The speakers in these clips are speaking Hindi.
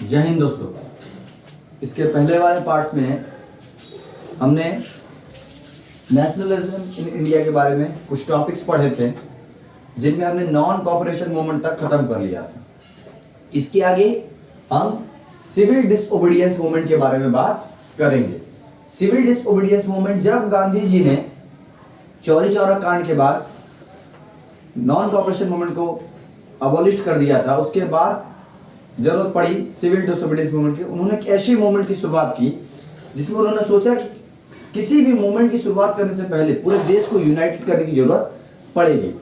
जय हिंद दोस्तों। इसके पहले वाले पार्ट्स में हमने नेशनलिज्म इन इंडिया के बारे में कुछ टॉपिक्स पढ़े थे, जिनमें हमने नॉन कॉपरेशन मूवमेंट तक खत्म कर लिया था। इसके आगे हम सिविल डिसओबीडियंस मूवमेंट के बारे में बात करेंगे। सिविल डिसओबीडियंस मूवमेंट जब गांधी जी ने चौरी चौरा कांड के बाद नॉन कॉपरेशन मूवमेंट को अबॉलिश कर दिया था, उसके बाद जरूरत पड़ी सिविल डिसओबीडियंस मूवमेंट की। उन्होंने एक ऐसी मूवमेंट की शुरुआत की जिसमें उन्होंने सोचा कि किसी भी मूवमेंट की शुरुआत करने से पहले पूरे देश को यूनाइटेड करने की जरूरत पड़ेगी।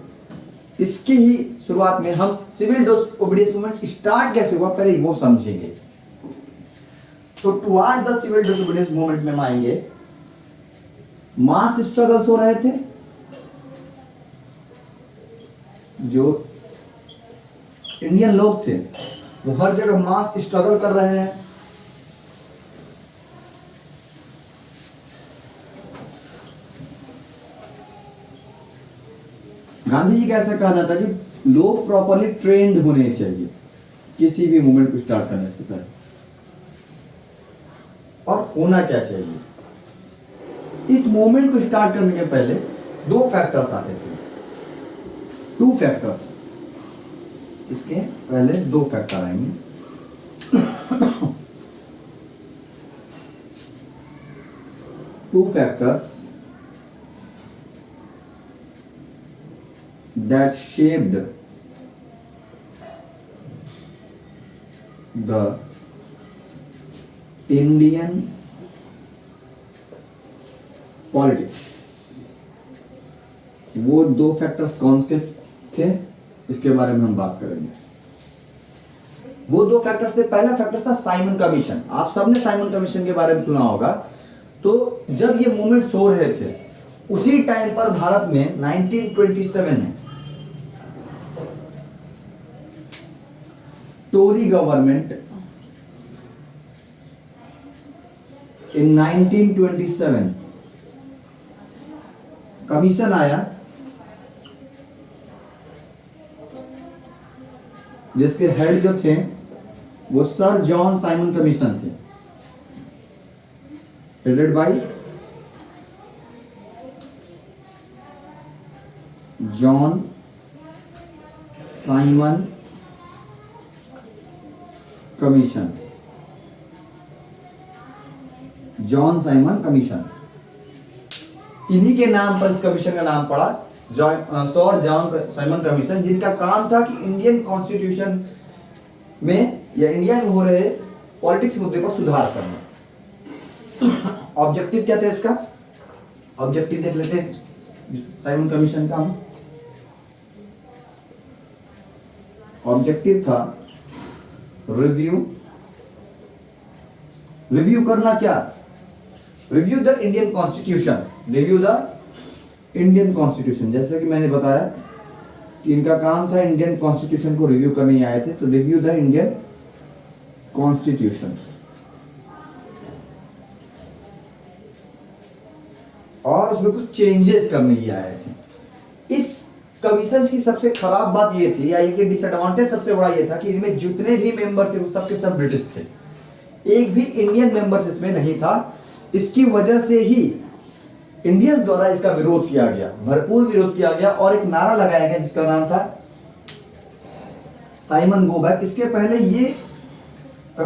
इसकी ही शुरुआत में हम सिविल डिसओबीडियंस मूवमेंट स्टार्ट कैसे हुआ पहले वो समझेंगे। तो toward the civil disobedience movement में हम आएंगे। मास स्ट्रगल्स हो रहे थे, जो इंडियन लोग थे वो हर जगह मास स्ट्रगल कर रहे हैं। गांधी जी का ऐसा कहना था कि लोग प्रॉपरली ट्रेंड होने चाहिए किसी भी मूवमेंट को स्टार्ट करने से पहले। और होना क्या चाहिए, इस मूवमेंट को स्टार्ट करने के पहले दो फैक्टर्स आते थे, टू फैक्टर्स। इसके पहले दो फैक्टर आएंगे। Two factors that shaped the Indian politics। वो दो फैक्टर्स कौन से थे, इसके बारे में हम बात करेंगे। वो दो फैक्टर्स थे, पहला फैक्टर था साइमन कमीशन। आप सबने साइमन कमीशन के बारे में सुना होगा। तो जब ये मूवमेंट्स हो रहे थे उसी टाइम पर भारत में 1927 में टोरी गवर्नमेंट इन 1927 कमीशन आया जिसके हेड जो थे वो सर जॉन साइमन कमीशन थे, headed by John Simon commission. John Simon commission, इन्हीं के नाम पर इस कमीशन का नाम पड़ा सर जॉन साइमन कमीशन, जिनका काम था कि इंडियन कॉन्स्टिट्यूशन में या इंडिया में हो रहे पॉलिटिक्स मुद्दे पर सुधार करना। ऑब्जेक्टिव क्या था इसका, ऑब्जेक्टिव देख लेते हैं साइमन कमीशन का। ऑब्जेक्टिव था रिव्यू करना। क्या? Review the Indian constitution, review the Indian constitution. जैसे कि मैंने बताया कि इनका काम था इंडियन कॉन्स्टिट्यूशन को रिव्यू करने आए थे, तो रिव्यू द इंडियन कॉन्स्टिट्यूशन। और उसमें कुछ चेंजेस करने ही आए थे। इस कमीशन की सबसे खराब बात ये थी, या ये डिसएडवांटेज सबसे बड़ा ये था कि इनमें जितने भी मेंबर थे वो सबके सब ब्रिटिश थे, एक भी इंडियन मेंबर्स इसमें नहीं था। इसकी वजह से ही इंडियंस द्वारा इसका विरोध किया गया, भरपूर विरोध किया गया, और एक नारा लगाया गया जिसका नाम था साइमन गो बैक। इसके पहले ये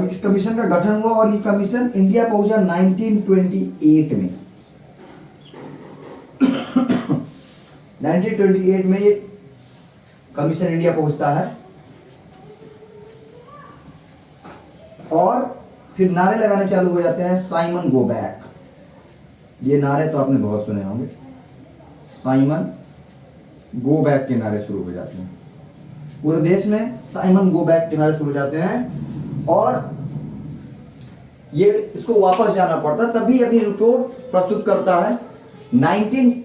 इस कमीशन का गठन हुआ और ये कमीशन इंडिया पहुंचा 1928 में। 1928 में ये कमीशन इंडिया पहुंचता है, और फिर नारे लगाने चालू हो जाते हैं, साइमन गो बैक। ये नारे तो आपने बहुत सुने होंगे, साइमन गो बैक के नारे शुरू हो जाते हैं। पूरे देश में साइमन गो बैक के नारे शुरू हो जाते हैं, और ये इसको वापस जाना पड़ता, तभी अपनी रिपोर्ट प्रस्तुत करता है। 19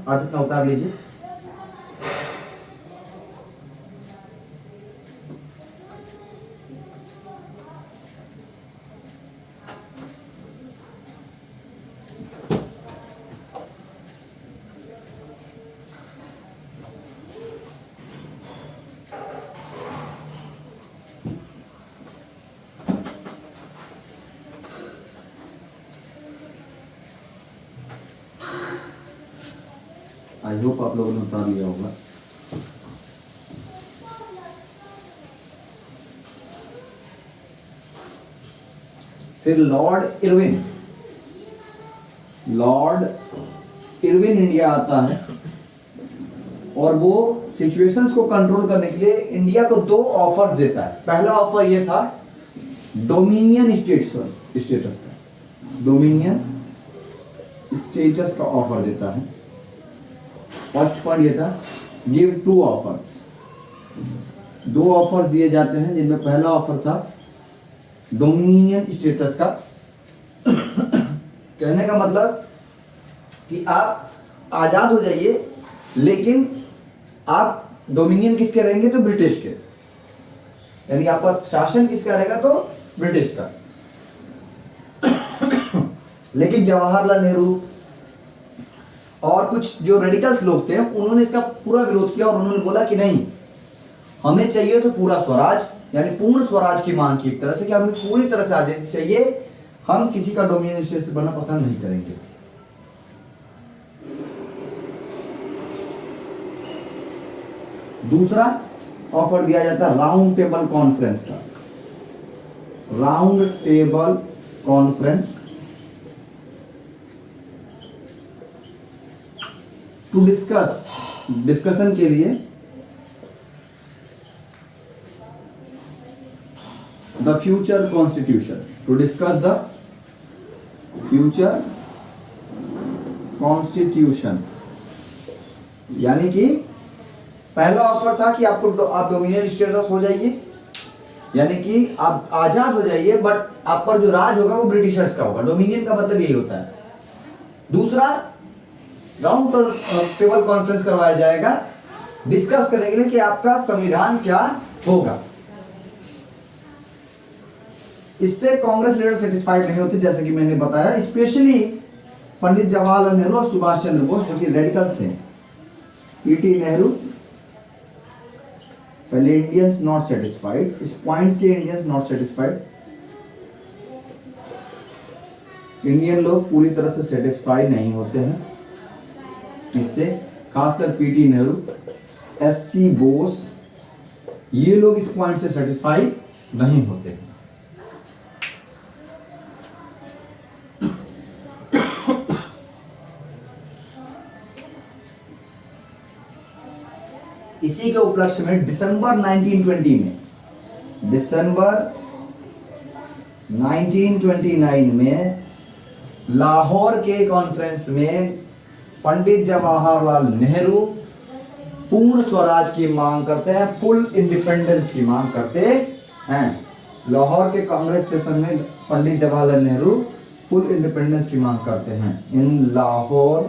कितना उतार लीजिए। आई होप आप लोगों ने उतार लिया होगा। फिर लॉर्ड इरविन इंडिया आता है और वो सिचुएशंस को कंट्रोल करने के लिए इंडिया को 2 ऑफर्स देता है। पहला ऑफर ये था डोमिनियन स्टेटस का, डोमिनियन स्टेटस का ऑफर देता है। फर्स्ट पॉइंट ये था गिव 2 ऑफर्स, 2 ऑफर्स दिए जाते हैं जिनमें पहला ऑफर था डोमिनियन स्टेटस का। कहने का मतलब कि आप आजाद हो जाइए, लेकिन आप डोमिनियन किसके रहेंगे? तो ब्रिटिश के, यानी आपका शासन किसका रहेगा? तो ब्रिटिश का। लेकिन जवाहरलाल नेहरू और कुछ जो रेडिकल्स लोग थे उन्होंने इसका पूरा विरोध किया और उन्होंने बोला कि नहीं, हमें चाहिए तो पूरा स्वराज, यानी पूर्ण स्वराज की मांग की एक तरह से, कि हमें पूरी तरह से आजादी चाहिए, हम किसी का डोमिनियन स्टेट से बनना पसंद नहीं करेंगे। दूसरा ऑफर दिया जाता है राउंड टेबल कॉन्फ्रेंस का, round table conference to discussion के लिए the future constitution, to discuss the future constitution. यानी कि पहला ऑफर था कि आपको आप डोमिनियन स्टेटस हो जाइए, यानी कि आप आजाद हो जाइए, बट आप पर जो राज होगा वो ब्रिटिशर्स का होगा। डोमिनियन का मतलब यही होता है। दूसरा, राउंड टेबल कॉन्फ्रेंस करवाया जाएगा, डिस्कस करेंगे कि आपका संविधान क्या होगा। इससे कांग्रेस लीडर सेटिस्फाइड नहीं होते, जैसे कि मैंने बताया। स्पेशली पंडित जवाहरलाल नेहरू और सुभाष चंद्र बोस, जो कि रेडिकल्स थे। पीटी नेहरू, पहले इंडियंस नॉट सेटिस्फाइड, इस पॉइंट से इंडियंस नॉट सेटिस्फाइड, इंडियन लोग पूरी तरह से सेटिस्फाइड नहीं होते हैं इससे, खासकर पीटी नेहरू, एससी बोस, ये लोग इस पॉइंट से सेटिस्फाइड नहीं होते हैं। इसी के उपलक्ष्य में दिसंबर 1929 में लाहौर के कॉन्फ्रेंस में पंडित जवाहरलाल नेहरू पूर्ण स्वराज की मांग करते हैं, फुल इंडिपेंडेंस की मांग करते हैं। लाहौर के कांग्रेस सेशन में पंडित जवाहरलाल नेहरू फुल इंडिपेंडेंस की मांग करते हैं। In Lahore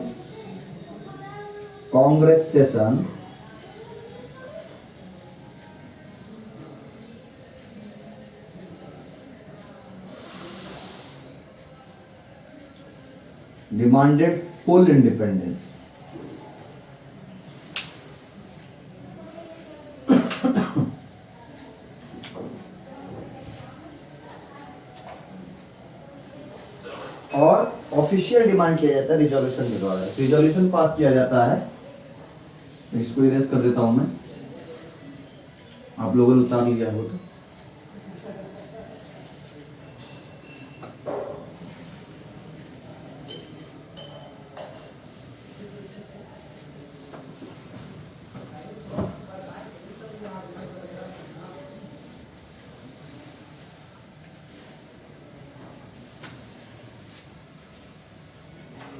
Congress session demanded full independence. और ऑफिशियल डिमांड किया जाता है रिजोल्यूशन के द्वारा, रिजोल्यूशन पास किया जाता है। इसको इरेज कर देता हूं मैं, आप लोगों ने उतार लिया हो तो।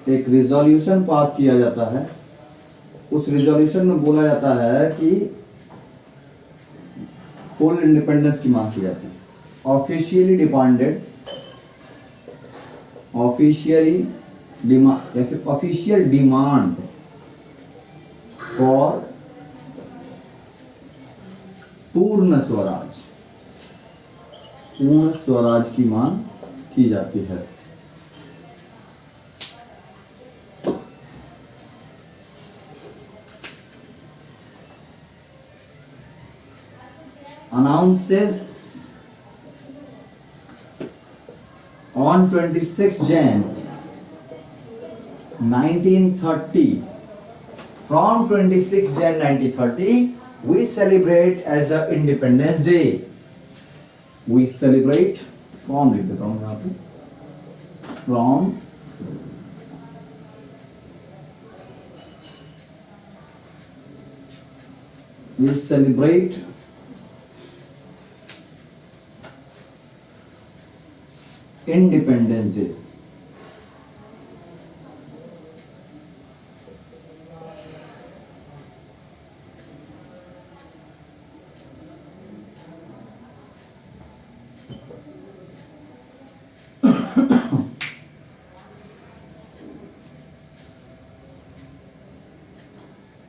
एक रिजोल्यूशन पास किया जाता है, उस रिजोल्यूशन में बोला जाता है कि फुल इंडिपेंडेंस की मांग की जाती है। ऑफिशियल डिमांड फॉर पूर्ण स्वराज की मांग की जाती है। Announces on 26 Jan 1930 from 26 Jan 1930 we celebrate as the Independence Day. We celebrate from लिख देता हूँ यहाँ पे, from we celebrate Independence Day.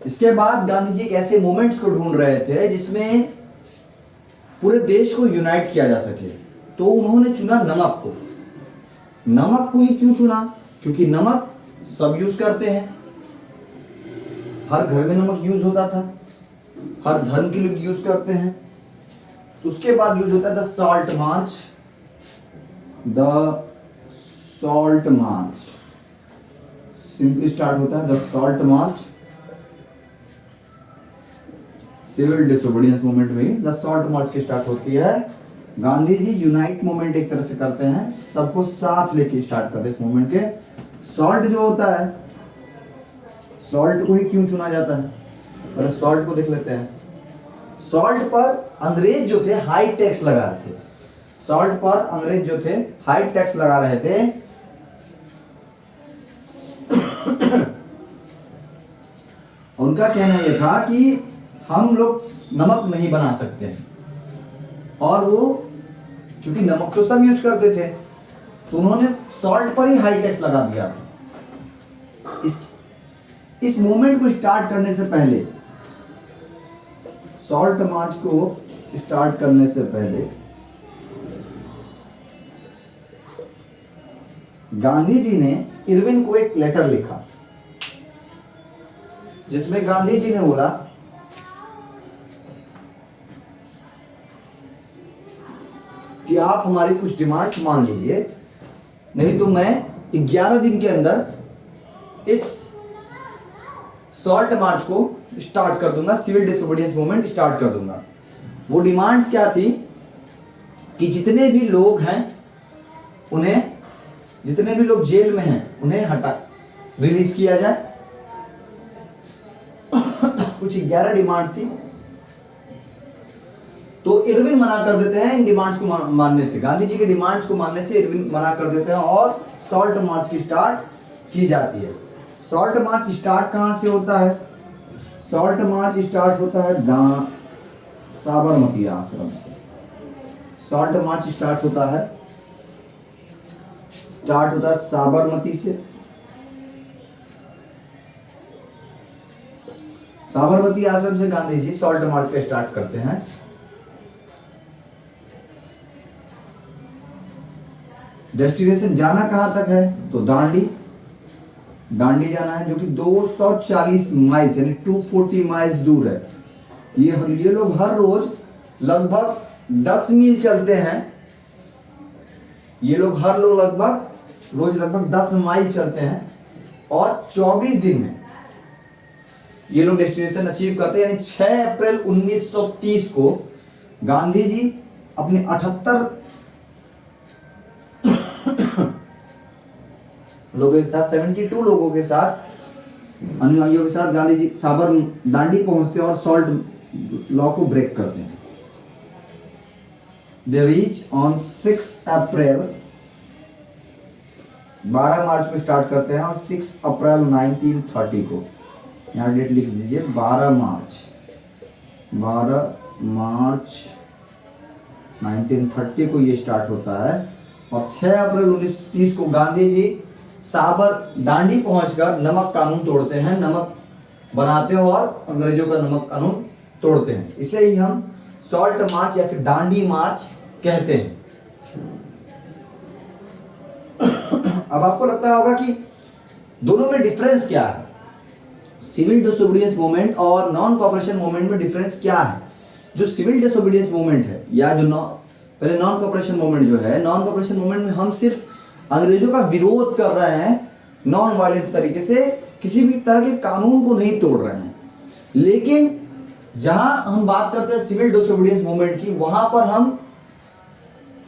इसके बाद गांधी जी एक ऐसे मोमेंट्स को ढूंढ रहे थे जिसमें पूरे देश को यूनाइट किया जा सके, तो उन्होंने चुना नमक को। नमक को ही क्यों चुना? क्योंकि नमक सब यूज करते हैं, हर घर में नमक यूज होता था, हर धर्म के लोग यूज करते हैं। तो उसके बाद यूज होता है the salt march. The salt march simply start होता है the salt march. Civil disobedience movement में द सॉल्ट मार्च की स्टार्ट होती है। गांधी जी यूनाइट मूवमेंट एक तरह से करते हैं, सबको साथ लेके स्टार्ट करते हैं इस मूवमेंट के। सॉल्ट जो होता है, सॉल्ट को ही क्यों चुना जाता है, पहले सॉल्ट को देख लेते हैं। सॉल्ट पर अंग्रेज जो थे हाई टैक्स लगा रहे थे, सॉल्ट पर अंग्रेज जो थे हाई टैक्स लगा रहे थे। उनका कहना यह था कि हम लोग नमक नहीं बना सकते हैं, और वो क्योंकि नमक तो सब यूज करते थे, तो उन्होंने सॉल्ट पर ही हाई टैक्स लगा दिया था। इस मूवमेंट को स्टार्ट करने से पहले, सॉल्ट मार्च को स्टार्ट करने से पहले गांधी जी ने इरविन को एक लेटर लिखा, जिसमें गांधी जी ने बोला कि आप हमारी कुछ डिमांड्स मान लीजिए, नहीं तो मैं 11 दिन के अंदर इस सॉल्ट मार्च को स्टार्ट कर दूंगा, सिविल डिसोबीडियंस मूवमेंट स्टार्ट कर दूंगा। वो डिमांड्स क्या थी कि जितने भी लोग हैं उन्हें, जितने भी लोग जेल में हैं उन्हें रिलीज किया जाए। कुछ 11 डिमांड थी, तो इरविन मना कर देते हैं इन डिमांड्स को मानने से, गांधी जी के डिमांड्स को मानने से इरविन मना कर देते हैं और सॉल्ट मार्च की स्टार्ट की जाती है। सॉल्ट मार्च स्टार्ट कहां से होता है? सॉल्ट मार्च स्टार्ट होता है साबरमती आश्रम से। सॉल्ट मार्च स्टार्ट होता है साबरमती से। साबरमती आश्रम से गांधी जी सॉल्ट मार्च का स्टार्ट करते हैं। डेस्टिनेशन जाना कहां तक है? तो दांडी जाना है, जो कि 240 माइल्स यानी 240 माइल्स दूर है। ये लोग हर रोज लगभग 10 मील चलते हैं। ये लोग लगभग 10 माइल चलते हैं और 24 दिन में ये लोग डेस्टिनेशन अचीव करते हैं। यानी 6 अप्रैल 1930 को गांधी जी अपने 78 लोगों के साथ, 72 लोगों के साथ, अनुयायियों के साथ गांधी जी साबर दांडी पहुंचते हैं और सॉल्ट लॉ को ब्रेक करते हैं। दे रीच ऑन 6 अप्रैल, 12 मार्च को स्टार्ट करते हैं और 6 अप्रैल 1930 को, यहाँ डेट लिख दीजिए, 12 मार्च 1930 को ये स्टार्ट होता है। और 6 अप्रैल 1930 को गांधी जी साबर दांडी पहुंचकर नमक कानून तोड़ते हैं, नमक बनाते हैं और अंग्रेजों का नमक कानून तोड़ते हैं। इसे ही हम सॉल्ट मार्च या फिर दांडी मार्च कहते हैं। अब आपको लगता होगा कि दोनों में डिफरेंस क्या है, सिविल डिसोबीडियंस मूवमेंट और नॉन कोऑपरेशन मूवमेंट में डिफरेंस क्या है। जो सिविल डिसोबीडियंस मूवमेंट है या जो पहले नॉन कोऑपरेशन मूवमेंट जो है, नॉन कोऑपरेशन मूवमेंट में हम सिर्फ अंग्रेजों का विरोध कर रहे हैं नॉन वायलेंस तरीके से, किसी भी तरह के कानून को नहीं तोड़ रहे हैं। लेकिन जहां हम बात करते हैं सिविल डिसोबीडियंस मूवमेंट की, वहां पर हम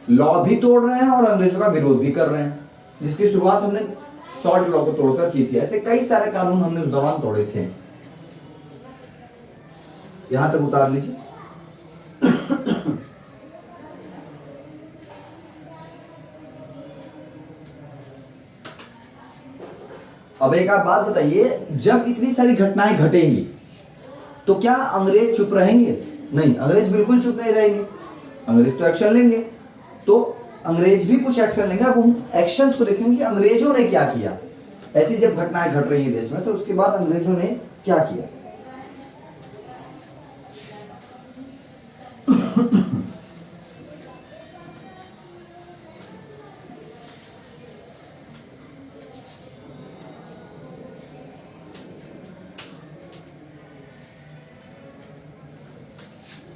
लॉ भी तोड़ रहे हैं और अंग्रेजों का विरोध भी कर रहे हैं, जिसकी शुरुआत हमने सॉल्ट लॉ को तोड़कर की थी। ऐसे कई सारे कानून हमने उस दौरान तोड़े थे। यहां तक उतार लीजिए। अब एक आप बात बताइए, जब इतनी सारी घटनाएं घटेंगी तो क्या अंग्रेज चुप रहेंगे? नहीं, अंग्रेज बिल्कुल चुप नहीं रहेंगे। अंग्रेज तो एक्शन लेंगे। तो अंग्रेज भी कुछ एक्शन लेंगे। अब हम एक्शंस को देखेंगे कि अंग्रेजों ने क्या किया। ऐसी जब घटनाएं घट रही है देश में, तो उसके बाद अंग्रेजों ने क्या किया।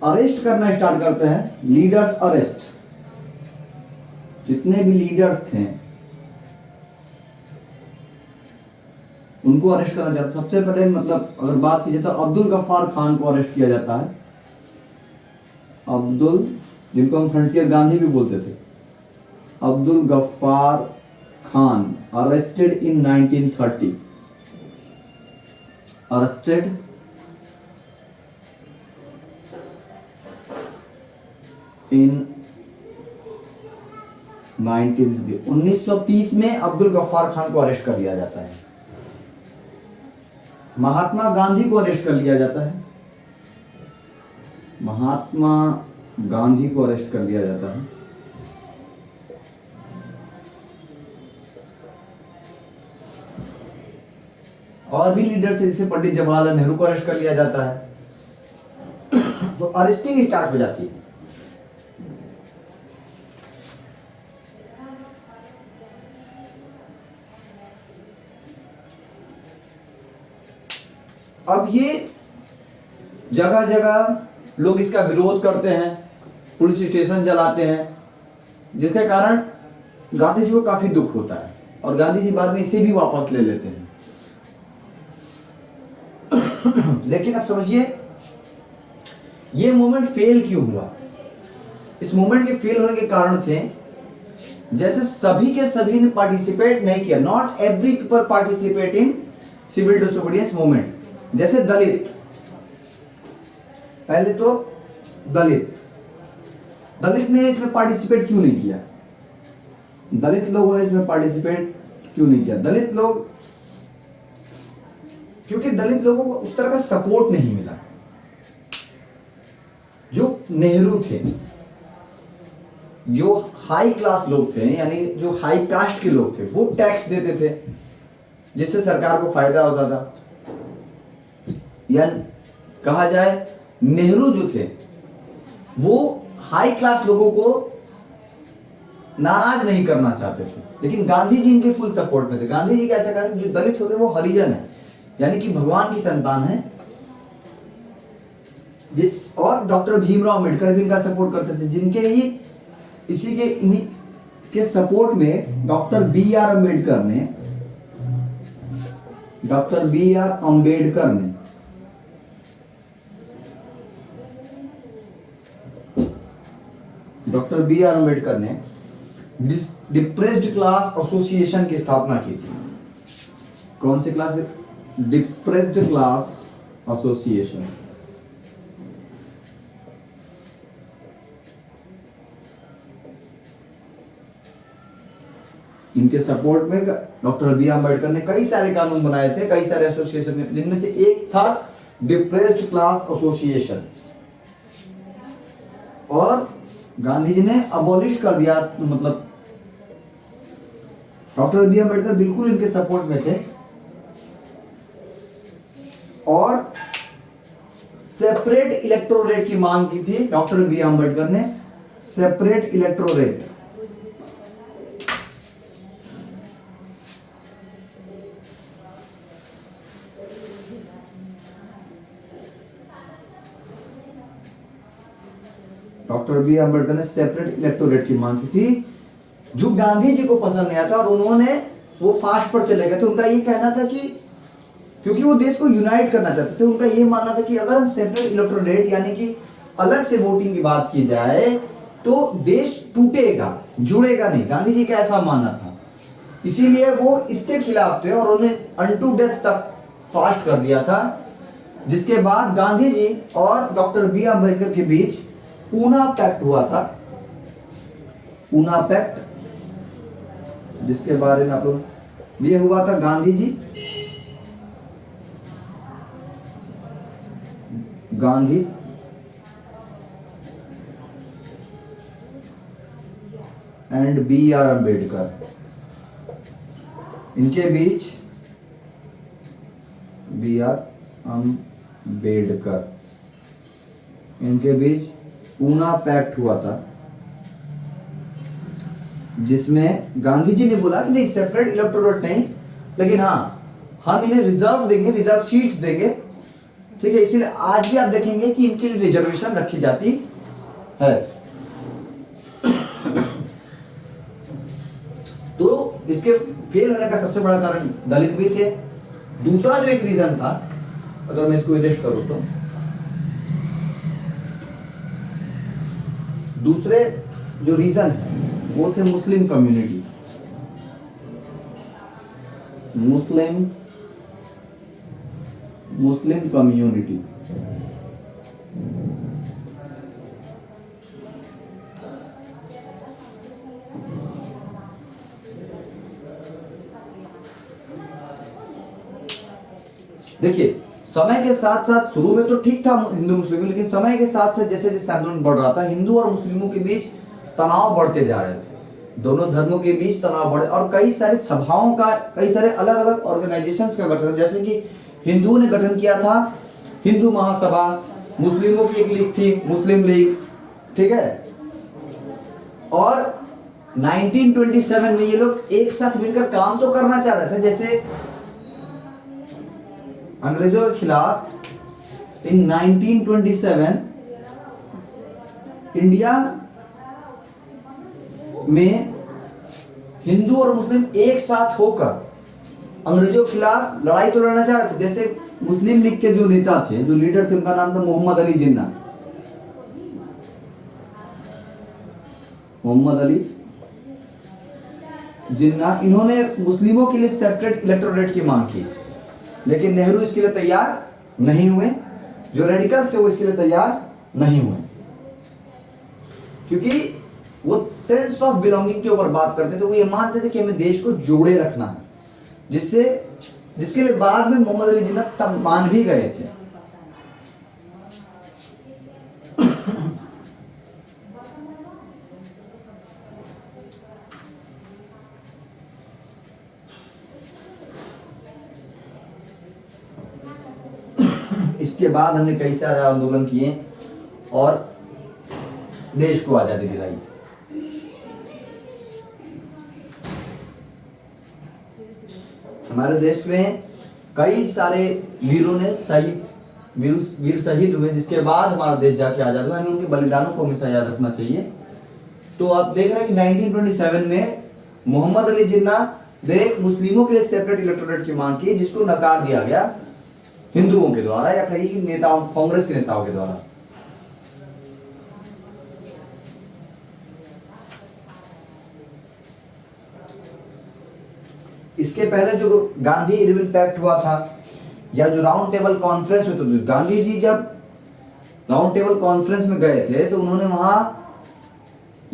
अरेस्ट करना स्टार्ट करते हैं। लीडर्स अरेस्ट, जितने भी लीडर्स थे उनको अरेस्ट करना चाहता। सबसे पहले मतलब अगर बात की जाए तो अब्दुल गफ्फार खान को अरेस्ट किया जाता है। अब्दुल, जिनको हम फ्रंटियर गांधी भी बोलते थे, Abdul Ghaffar Khan arrested in 1930। Arrested in 1930 में अब्दुल गफ्फार खान को अरेस्ट कर लिया जाता है। महात्मा गांधी को अरेस्ट कर लिया जाता है। महात्मा गांधी को अरेस्ट कर लिया जाता है। और भी लीडर थे, जैसे पंडित जवाहरलाल नेहरू को अरेस्ट कर लिया जाता है। तो अरेस्टिंग स्टार्ट हो जाती है। अब ये जगह जगह लोग इसका विरोध करते हैं, पुलिस स्टेशन जलाते हैं, जिसके कारण गांधी जी को काफी दुख होता है और गांधी जी बाद में इसे भी वापस ले लेते हैं। लेकिन अब समझिए ये मूवमेंट फेल क्यों हुआ। इस मूवमेंट के फेल होने के कारण थे, जैसे सभी के सभी ने पार्टिसिपेट नहीं किया। Not every people participate in civil disobedience movement. जैसे दलित, पहले तो दलित ने इसमें पार्टिसिपेट क्यों नहीं किया? दलित लोगों ने इसमें पार्टिसिपेट क्यों नहीं किया? दलित लोग, क्योंकि दलित लोगों को उस तरह का सपोर्ट नहीं मिला। जो नेहरू थे, जो हाई क्लास लोग थे, यानी जो हाई कास्ट के लोग थे, वो टैक्स देते थे, जिससे सरकार को फायदा होता था। या कहा जाए नेहरू जो थे वो हाई क्लास लोगों को नाराज नहीं करना चाहते थे, लेकिन गांधी जी इनके फुल सपोर्ट में थे। गांधी जी कैसे करते, जो दलित होते वो हरिजन है, यानी कि भगवान की संतान है। और डॉक्टर भीमराव अम्बेडकर भी इनका सपोर्ट करते थे, जिनके ही इसी के इन्हीं के सपोर्ट में डॉक्टर बी आर अम्बेडकर ने डॉक्टर बी आर अम्बेडकर ने डिप्रेस्ड क्लास एसोसिएशन की स्थापना की थी। कौन सी क्लास? Depressed class association. इनके सपोर्ट में डॉक्टर बी आर अम्बेडकर ने कई सारे कानून बनाए थे, कई सारे एसोसिएशन, जिनमें से एक था डिप्रेस्ड क्लास एसोसिएशन। और गांधी जी ने अबॉलिश कर दिया, मतलब डॉक्टर बी आर अम्बेडकर बिल्कुल इनके सपोर्ट में थे। और सेपरेट इलेक्टोरेट की मांग की थी डॉक्टर बी आर अम्बेडकर ने। Separate electorate, doctor B R Ambedkar ने सेपरेट इलेक्टोरेट की मांग की थी, जो गांधी जी को पसंद नहीं आता और उन्होंने वो फास्ट पर चले गए थे। उनका ये कहना था कि क्योंकि वो देश को यूनाइट करना चाहते थे। उनका ये मानना था कि अगर हम सेपरेट इलेक्टोरेट यानी कि अलग से वोटिंग की बात की जाए तो देश टूटेगा, जुड़ेगा नहीं। गांधी जी का ऐसा मानना था, इसीलिए वो इसके खिलाफ थे और उन्हें अनटू डेथ तक फास्ट कर दिया था। जिसके बाद गांधी जी और डॉक्टर बी आम्बेडकर के बीच पूना पैक्ट हुआ था। पूना पैक्ट, जिसके बारे में आप लोग, ये हुआ था Gandhi and B R Ambedkar, इनके बीच, बी आर अम्बेडकर, इनके बीच पूना पैक्ट हुआ था, जिसमें गांधी जी ने बोला कि नहीं सेपरेट इलेक्टोरेट नहीं, लेकिन हाँ हम इन्हें रिजर्व देंगे, रिजर्व सीट्स देंगे, ठीक है। इसीलिए आज भी आप देखेंगे कि इनके लिए रिजर्वेशन रखी जाती है। तो इसके फेल होने का सबसे बड़ा कारण दलित भी थे। दूसरा जो एक रीजन था, अगर मैं इसको इरेस्ट करूं तो दूसरे जो रीजन है वो थे मुस्लिम कम्युनिटी, मुस्लिम कम्युनिटी। देखिए समय के साथ साथ शुरू में तो ठीक था हिंदू मुस्लिम, लेकिन समय के साथ साथ जैसे जैसे आंदोलन बढ़ रहा था, हिंदू और मुस्लिमों के बीच तनाव बढ़ते जा रहे थे। दोनों धर्मों के बीच तनाव बढ़े और कई सारे सभाओं का, कई सारे अलग अलग ऑर्गेनाइजेशंस का गठन, जैसे कि हिंदुओं ने गठन किया था हिंदू महासभा, मुस्लिमों की एक लीग थी मुस्लिम लीग, ठीक है। और 1927 में ये लोग एक साथ मिलकर काम तो करना चाह रहे थे, जैसे अंग्रेजों के खिलाफ इन 1927 इंडिया में हिंदू और मुस्लिम एक साथ होकर अंग्रेजों के खिलाफ लड़ाई तो लड़ना चाह रहे थे। जैसे मुस्लिम लीग के जो नेता थे, जो लीडर थे, उनका नाम था मोहम्मद अली जिन्ना। मोहम्मद अली जिन्ना, इन्होंने मुस्लिमों के लिए सेपरेट इलेक्टोरेट की मांग की, लेकिन नेहरू इसके लिए तैयार नहीं हुए। जो रेडिकल्स थे वो इसके लिए तैयार नहीं हुए, क्योंकि वो सेंस ऑफ बिलोंगिंग के ऊपर बात करते थे। वो ये मानते थे कि हमें देश को जोड़े रखना है, जिसके लिए बाद में मोहम्मद अली जिन्ना तब मान भी गए थे। इसके बाद हमने कई सारे आंदोलन किए और देश को आजादी दिलाई। हमारे देश में कई सारे वीरों ने वीर शहीद हुए, जिसके बाद हमारा देश जाके आजाद हुआ। हमें उनके बलिदानों को हमेशा याद रखना चाहिए। तो आप देख रहे हैं कि 1927 में मोहम्मद अली जिन्ना ने मुस्लिमों के लिए सेपरेट इलेक्टोरेट की मांग की, जिसको नकार दिया गया हिंदुओं के द्वारा या कई नेताओं, कांग्रेस के नेताओं के द्वारा। इसके पहले जो गांधी इरविन पैक्ट हुआ था या जो राउंड टेबल कॉन्फ्रेंस हुई, तो गांधी जी जब राउंड टेबल कॉन्फ्रेंस में गए थे तो उन्होंने वहां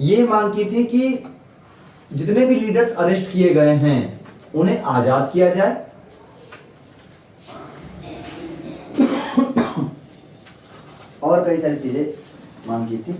ये मांग की थी कि जितने भी लीडर्स अरेस्ट किए गए हैं उन्हें आजाद किया जाए और कई सारी चीजें मांग की थी।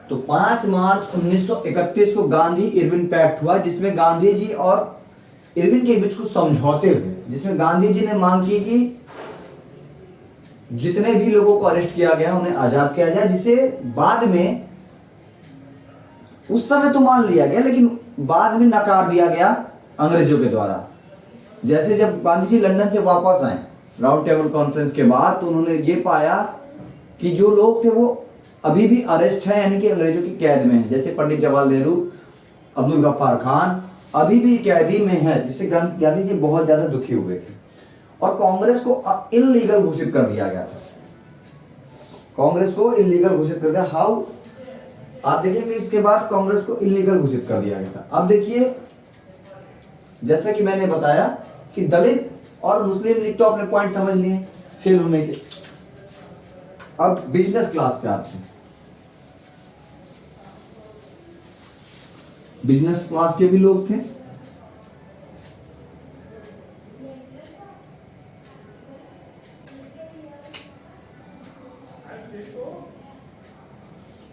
तो 5 मार्च 1931 को गांधी इरविन पैक्ट हुआ, जिसमें गांधी जी और इरविन के बीच कुछ समझौते हुए, जिसमें गांधी जी ने मांग की कि जितने भी लोगों को अरेस्ट किया गया उन्हें आजाद किया जाए, जिसे बाद में उस समय तो मान लिया गया, लेकिन बाद में नकार दिया गया अंग्रेजों के द्वारा। जैसे जब गांधी जी लंदन से वापस आए राउंड टेबल कॉन्फ्रेंस के बाद, तो उन्होंने ये पाया कि जो लोग थे वो अभी भी अरेस्ट हैं, यानी कि अंग्रेजों की कैद में हैं। जैसे पंडित जवाहरलाल नेहरू, अब्दुल गफ्फार खान अभी भी कैदी में है, जिससे गांधी जी बहुत ज्यादा दुखी हुए थे। और कांग्रेस को इल्लीगल घोषित कर दिया गया था। कांग्रेस को इल्लीगल घोषित कर दिया। हाउ? आप देखिए कि इसके बाद कांग्रेस को इल्लीगल घोषित कर दिया गया था। अब देखिए, जैसा कि मैंने बताया कि दलित और मुस्लिम लीग तो अपने पॉइंट समझ लिए फेल होने के। अब बिजनेस क्लास पे आते हैं। बिजनेस क्लास के भी लोग थे।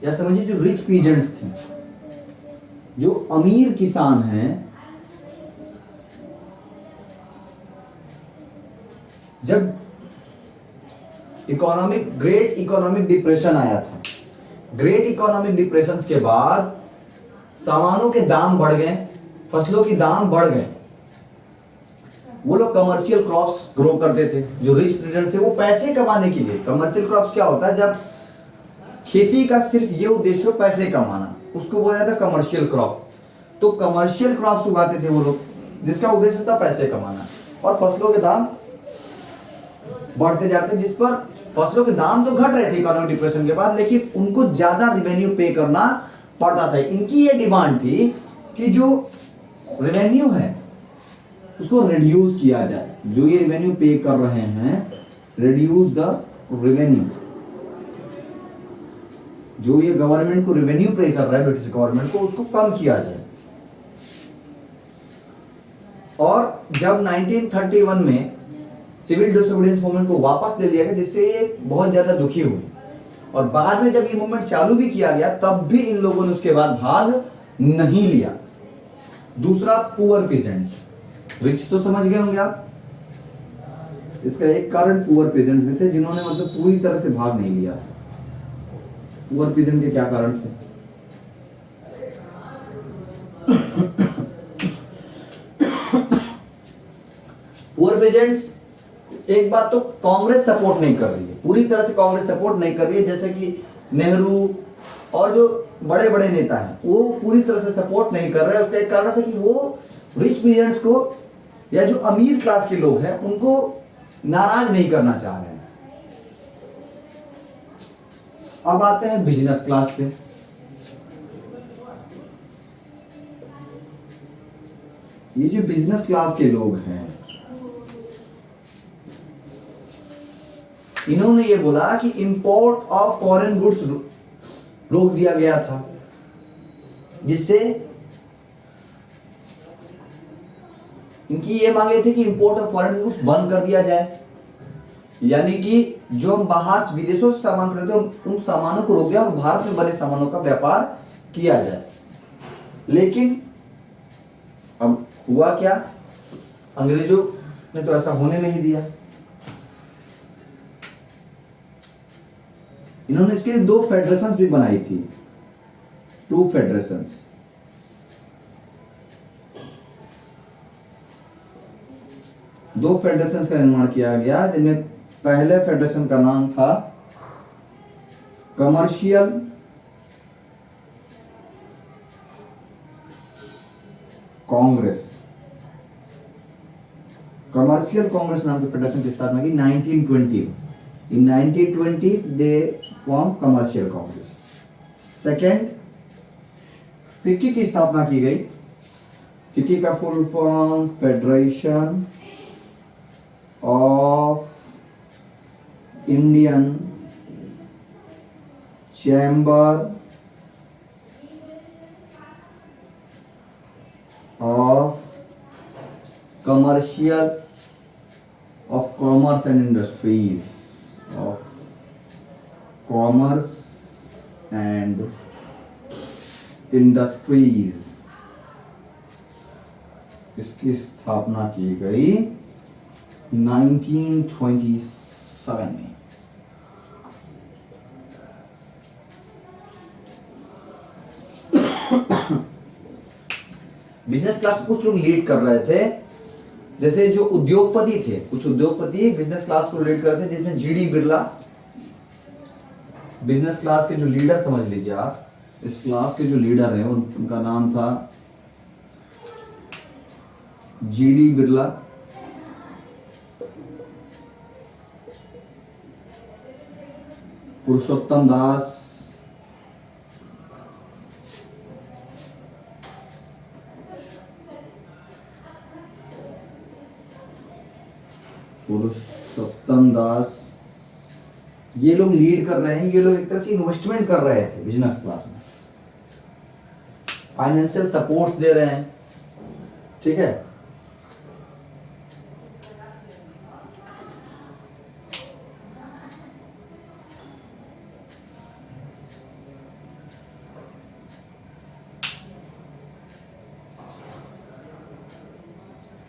या समझिए जो रिच पीजेंट्स थे, जो अमीर किसान हैं, जब ग्रेट इकोनॉमिक डिप्रेशन आया था, ग्रेट इकोनॉमिक डिप्रेशन के बाद सामानों के दाम बढ़ गए, फसलों के दाम बढ़ गए। वो लोग कमर्शियल क्रॉप्स ग्रो करते थे। जो रिच पीजेंट्स थे वो पैसे कमाने के लिए, कमर्शियल क्रॉप्स क्या होता है, जब खेती का सिर्फ ये उद्देश्य हो पैसे कमाना, उसको बोला जाता है कमर्शियल क्रॉप। तो कमर्शियल क्रॉप्स उगाते थे वो लोग, जिसका उद्देश्य था पैसे कमाना, और फसलों के दाम बढ़ते जाते, जिस पर फसलों के दाम तो घट रहे थे इकोनॉमिक डिप्रेशन के बाद, लेकिन उनको ज्यादा रेवेन्यू पे करना पड़ता था। इनकी ये डिमांड थी कि जो रेवेन्यू है उसको रिड्यूस किया जाए। जो ये रेवेन्यू पे कर रहे हैं, रिड्यूस द रेवेन्यू। जो ये गवर्नमेंट को रेवेन्यू पे कर रहा है, ब्रिटिश गवर्नमेंट को, उसको कम किया जाए। और जब 1931 में सिविल डिसोबीडियंस मूवमेंट को वापस ले लिया गया, जिससे ये बहुत ज्यादा दुखी हुए, और बाद में जब ये मूवमेंट चालू भी किया गया, तब भी इन लोगों ने उसके बाद भाग नहीं लिया। दूसरा, पुअर पीजेंट्स। रिच तो समझ गए होंगे आप, इसका एक कारण पुअर पीजेंट्स भी थे, जिन्होंने मतलब पूरी तरह से भाग नहीं लिया। पुअर पीजेंट के क्या कारण थे? पुअर पीजेंट्स, एक बात तो कांग्रेस सपोर्ट नहीं कर रही है, पूरी तरह से कांग्रेस सपोर्ट नहीं कर रही है। जैसे कि नेहरू और जो बड़े बड़े नेता हैं, वो पूरी तरह से सपोर्ट नहीं कर रहे हैं। उसका एक कारण था कि वो रिच पीजेंट्स को, या जो अमीर क्लास के लोग हैं, उनको नाराज नहीं करना चाह रहे हैं। अब आते हैं बिजनेस क्लास पे। ये जो बिजनेस क्लास के लोग हैं, इन्होंने ये बोला कि इंपोर्ट ऑफ फॉरेन गुड्स रोक दिया गया था, जिससे इनकी ये मांगे थी कि इंपोर्ट ऑफ फॉरेन गुड्स बंद कर दिया जाए, यानी कि जो हम बाहर से विदेशों से सामान खरीदते हैं उन सामानों को रोक दिया और भारत में बने सामानों का व्यापार किया जाए। लेकिन अब हुआ क्या, अंग्रेजों ने तो ऐसा होने नहीं दिया। इन्होंने इसके लिए 2 फेडरेशंस भी बनाई थी, 2 फेडरेशंस। दो फेडरेशंस का निर्माण किया गया, जिनमें पहले फेडरेशन का नाम था कमर्शियल कांग्रेस। कमर्शियल कांग्रेस नाम की फेडरेशन की स्थापना की 1920। In 1920 they formed commercial Congress. Second, FICCI की स्थापना की गई। फिक्की का full form federation of Indian chamber of commercial of commerce and industries, of commerce and industries, इसकी स्थापना की गई 1927 में। बिजनेस क्लास कुछ लोग लीड कर रहे थे, जैसे जो उद्योगपति थे, कुछ उद्योगपति बिजनेस क्लास को लीड कर रहे थे, जिसमें जीडी बिरला बिजनेस क्लास के जो लीडर समझ लीजिए आप, इस क्लास के जो लीडर हैं उनका नाम था जीडी बिरला, पुरुषोत्तम दास, पुरुषोत्तम दास, ये लोग लीड कर रहे हैं। ये लोग एक तरह से इन्वेस्टमेंट कर रहे थे बिजनेस क्लास में, फाइनेंशियल सपोर्ट दे रहे हैं, ठीक है।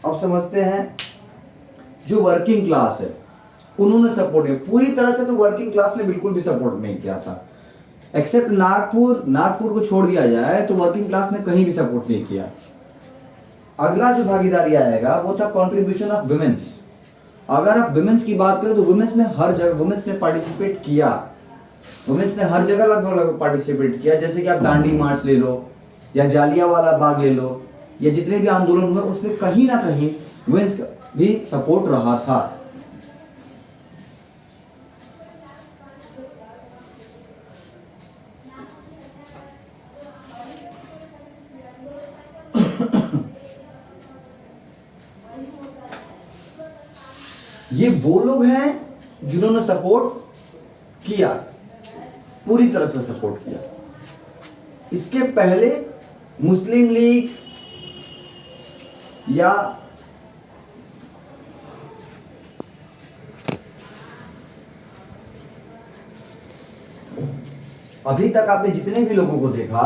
अब समझते हैं जो वर्किंग क्लास है उन्होंने सपोर्ट किया। पूरी तरह से तो वर्किंग क्लास ने बिल्कुल भी सपोर्ट नहीं किया था, एक्सेप्ट नागपुर को छोड़ दिया जाए तो वर्किंग क्लास ने कहीं भी सपोर्ट नहीं किया। अगला जो भागीदारी आएगा वो था कंट्रीब्यूशन ऑफ वुमेन्स। अगर आप वुमेन्स की बात करें तो वुमेन्स ने हर जगह वुमेन्स ने पार्टिसिपेट किया, वुमेन्स ने हर जगह लगभग पार्टिसिपेट किया। जैसे कि आप दांडी मार्च ले लो या जालियांवाला बाग ले लो, या जितने भी आंदोलन हुए उसमें कहीं ना कहीं वुमेन्स का भी सपोर्ट रहा था। ये वो लोग हैं जिन्होंने सपोर्ट किया, पूरी तरह से सपोर्ट किया। इसके पहले मुस्लिम लीग या अभी तक आपने जितने भी लोगों को देखा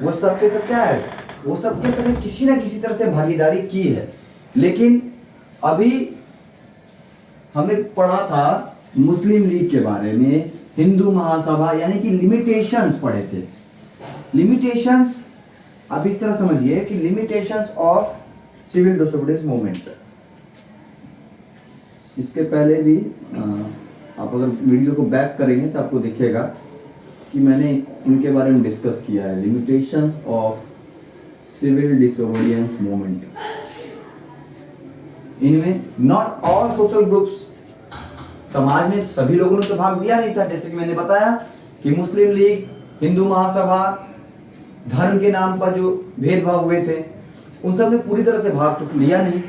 वो सबके सब क्या है, वो सबके सब किसी ना किसी तरह से भागीदारी की है। लेकिन अभी हमने पढ़ा था मुस्लिम लीग के बारे में, हिंदू महासभा, यानी कि लिमिटेशंस पढ़े थे। लिमिटेशंस आप इस तरह समझिए कि limitations of civil disobedience movement. इसके पहले भी आप अगर वीडियो को बैक करेंगे तो आपको दिखेगा कि मैंने इनके बारे में डिस्कस किया है, limitations of civil disobedience movement. इनमें नॉट ऑल सोशल ग्रुप्स, समाज में सभी लोगों ने तो भाग दिया नहीं था। जैसे कि मैंने बताया कि मुस्लिम लीग, हिंदू महासभा, धर्म के नाम पर जो भेदभाव हुए थे उन सब ने पूरी तरह से भाग तो लिया नहीं,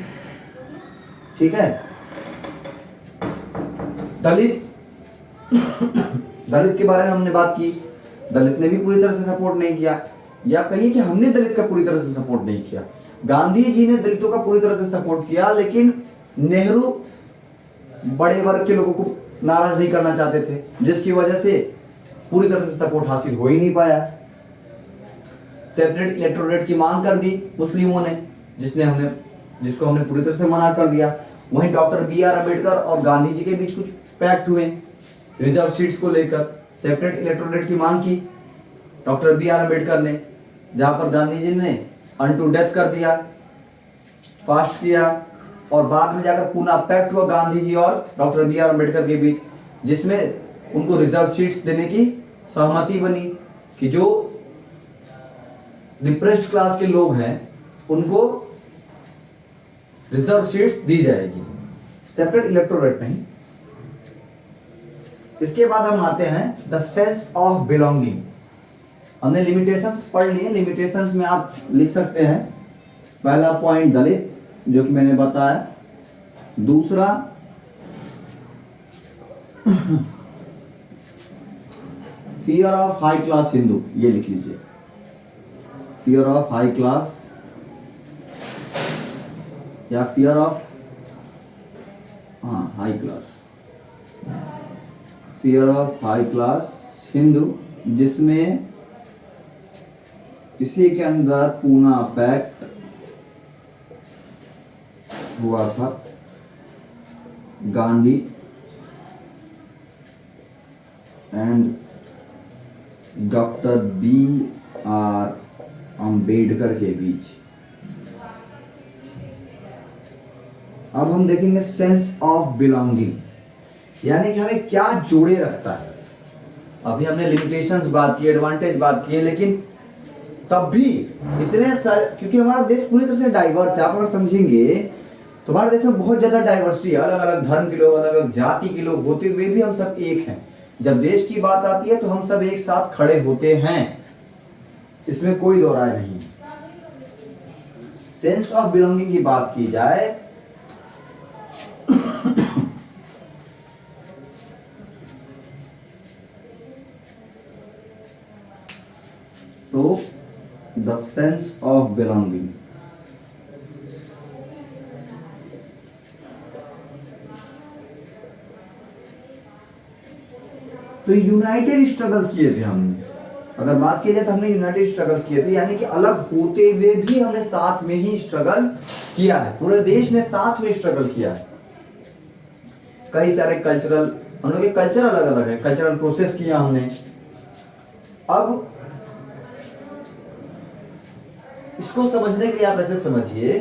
ठीक है। दलित दलित के बारे में हमने बात की, दलित ने भी पूरी तरह से सपोर्ट नहीं किया, या कहिए कि हमने दलित का पूरी तरह से सपोर्ट नहीं किया। गांधी जी ने दलितों का पूरी तरह से सपोर्ट किया, लेकिन नेहरू बड़े वर्ग के लोगों को नाराज नहीं करना चाहते थे, जिसकी वजह से पूरी तरह से सपोर्ट हासिल हो ही नहीं पाया। सेपरेट इलेक्टोरेट की मांग कर दी मुस्लिमों ने, जिसको हमने पूरी तरह से मना कर दिया। वहीं डॉक्टर बी.आर. अम्बेडकर और गांधी जी के बीच कुछ पैक्ट हुए रिजर्व सीट्स को लेकर। सेपरेट इलेक्टोरेट की मांग की डॉक्टर बी.आर. अम्बेडकर ने, जहां पर गांधी जी ने अनटू डेथ कर दिया, फास्ट किया, और बाद में जाकर पुनः पैक्ट हुआ गांधी जी और डॉक्टर बी.आर. अम्बेडकर के बीच, जिसमें उनको रिजर्व सीट्स देने की सहमति बनी कि जो डिप्रेस्ड क्लास के लोग हैं उनको रिजर्व सीट्स दी जाएगी, सेपरेट इलेक्टोरेट नहीं। इसके बाद हम आते हैं द सेंस ऑफ बिलोंगिंग। हमने लिमिटेशंस पढ़ लिए, लिमिटेशंस में आप लिख सकते हैं पहला पॉइंट दलित, जो कि मैंने बताया। दूसरा fear of high class Hindu, ये लिख लीजिए, फियर ऑफ हाई क्लास या fear of high class, fear of high class Hindu, जिसमें इसी के अंदर पूना पैक्ट हुआ था Gandhi and doctor B R. Ambedkar के बीच। अब हम देखेंगे सेंस ऑफ बिलोंगिंग, यानी कि हमें क्या जोड़े रखता है। अभी हमने लिमिटेशंस बात की, एडवांटेज बात की है, लेकिन तब भी इतने सारे, क्योंकि हमारा देश पूरी तरह से डाइवर्स है। आप अगर समझेंगे तो हमारे देश में बहुत ज्यादा डाइवर्सिटी है, अलग अलग धर्म के लोग, अलग अलग जाति के लोग होते हुए भी हम सब एक हैं। जब देश की बात आती है तो हम सब एक साथ खड़े होते हैं, इसमें कोई दो राय नहीं। सेंस ऑफ बिलोंगिंग की बात की जाए तो द सेंस ऑफ बिलोंगिंग, तो यूनाइटेड स्ट्रगल्स किए थे हमने। अगर बात की जाए तो हमने यूनाइटेड स्ट्रगल्स किए थे, यानी कि अलग होते हुए भी हमने साथ में ही स्ट्रगल किया है। पूरे देश ने साथ में स्ट्रगल किया है। कई सारे कल्चरल, हम लोग के कल्चर अलग अलग है, कल्चरल प्रोसेस किया हमने। अब इसको समझने के लिए आप ऐसे समझिए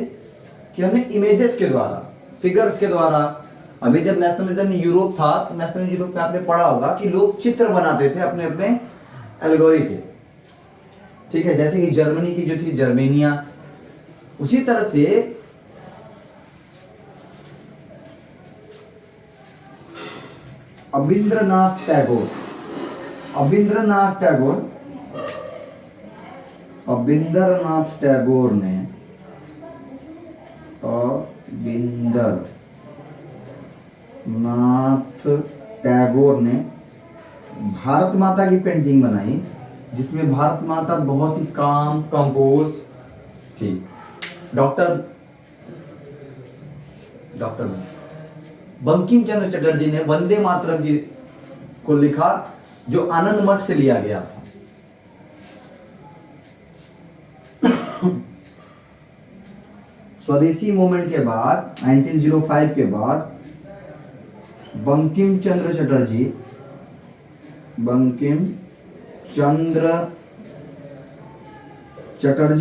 कि हमने इमेजेस के द्वारा, फिगर्स के द्वारा, अभी जब नेशनलिज्म यूरोप था तो नेशनल यूरोप में आपने पढ़ा होगा कि लोग चित्र बनाते थे अपने अपने एल्गोरी के, ठीक है, जैसे कि जर्मनी की जो थी जर्मेनिया, उसी तरह से रविंद्रनाथ टैगोर ने भारत माता की पेंटिंग बनाई, जिसमें भारत माता बहुत ही काम कंपोज थी। डॉक्टर बंकिम चंद्र चटर्जी ने वंदे मातरम जी को लिखा, जो आनंद मठ से लिया गया था। स्वदेशी मूवमेंट के बाद 1905 के बाद बंकिम चंद्र चटर्जी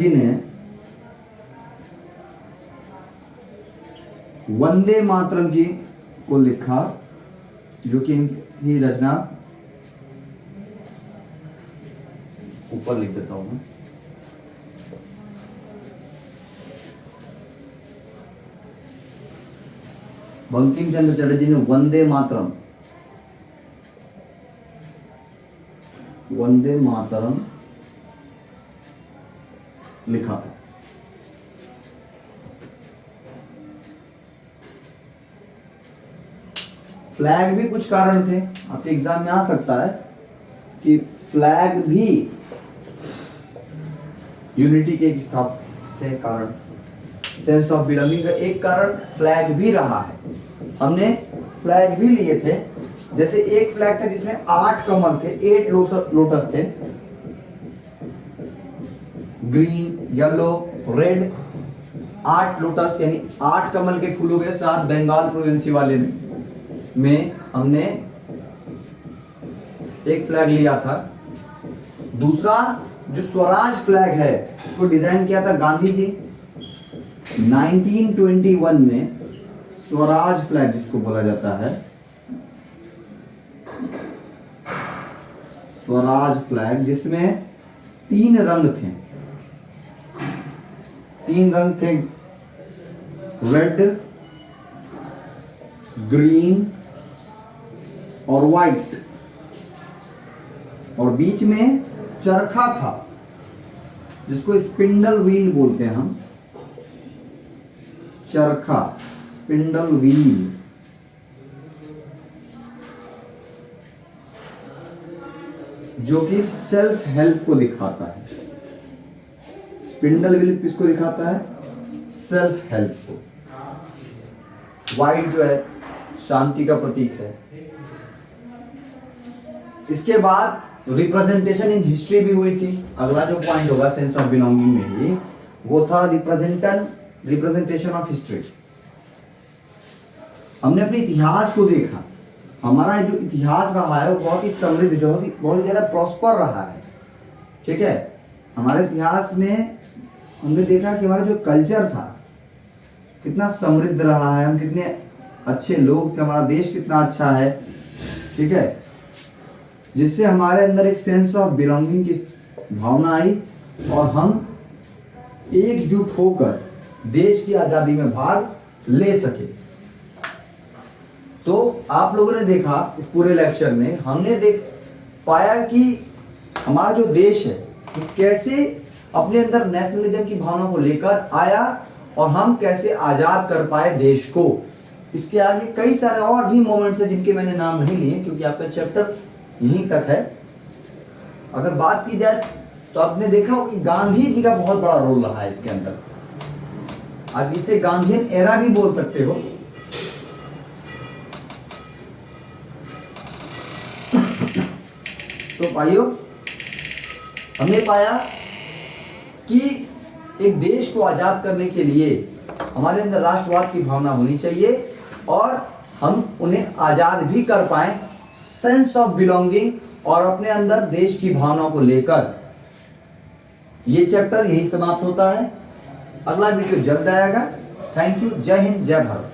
ने वंदे मातरम जी को लिखा, जो कि इनकी रचना, ऊपर लिख देता हूं मैं, बंकिम चंद्र चटर्जी ने वंदे मातरम लिखा था। फ्लैग भी कुछ कारण थे, आपके एग्जाम में आ सकता है कि फ्लैग भी यूनिटी के एक थे कारण। सेंस ऑफ बिलोंगिंग का एक कारण फ्लैग भी रहा है। हमने फ्लैग भी लिए थे, जैसे एक फ्लैग था जिसमें 8 कमल थे, 8 लोटस थे, ग्रीन, येलो, रेड, 8 लोटस यानी 8 कमल के फूलों के साथ बंगाल प्रोविंसी वाले में हमने एक फ्लैग लिया था। दूसरा जो स्वराज फ्लैग है, उसको डिजाइन किया था गांधी जी 1921 में। स्वराज फ्लैग जिसको बोला जाता है, स्वराज फ्लैग, जिसमें 3 रंग थे, रेड, ग्रीन और व्हाइट, और बीच में चरखा था जिसको स्पिंडल व्हील बोलते हैं हम, चरखा, स्पिंडल व्हील। जो कि सेल्फ हेल्प को दिखाता है। स्पिंडल व्हील किसको दिखाता है? सेल्फ हेल्प को। व्हाइट जो है शांति का प्रतीक है। इसके बाद रिप्रेजेंटेशन इन हिस्ट्री भी हुई थी। अगला जो पॉइंट होगा सेंस ऑफ बिलोंगिंग में ही, वो था रिप्रेजेंटेशन ऑफ हिस्ट्री। हमने अपने इतिहास को देखा। हमारा जो इतिहास रहा है वो बहुत ही समृद्ध, बहुत ही ज्यादा प्रॉस्पर रहा है। ठीक है, हमारे इतिहास में हमने देखा कि हमारा जो कल्चर था कितना समृद्ध रहा है, हम कितने अच्छे लोग थे, हमारा देश कितना अच्छा है, ठीक है, जिससे हमारे अंदर एक सेंस ऑफ बिलोंगिंग की भावना आई और हम एकजुट होकर देश की आजादी में भाग ले सके। तो आप लोगों ने देखा इस पूरे लेक्चर में हमने देख पाया कि हमारा जो देश है वो कैसे अपने अंदर नेशनलिज्म की भावना को लेकर आया और हम कैसे आजाद कर पाए देश को। इसके आगे कई सारे और भी मोमेंट्स हैं जिनके मैंने नाम नहीं लिए क्योंकि आपका चैप्टर यहीं तक है। अगर बात की जाए तो आपने देखा हो कि गांधी जी का बहुत बड़ा रोल रहा है इसके अंदर, आप इसे गांधीयन एरा भी बोल सकते हो। तो भाइयों हमने पाया कि एक देश को आजाद करने के लिए हमारे अंदर राष्ट्रवाद की भावना होनी चाहिए और हम उन्हें आजाद भी कर पाए, सेंस ऑफ बिलोंगिंग और अपने अंदर देश की भावना को लेकर। ये चैप्टर यहीं समाप्त होता है। अगला वीडियो जल्द आएगा। Thank you. जय हिंद, जय भारत।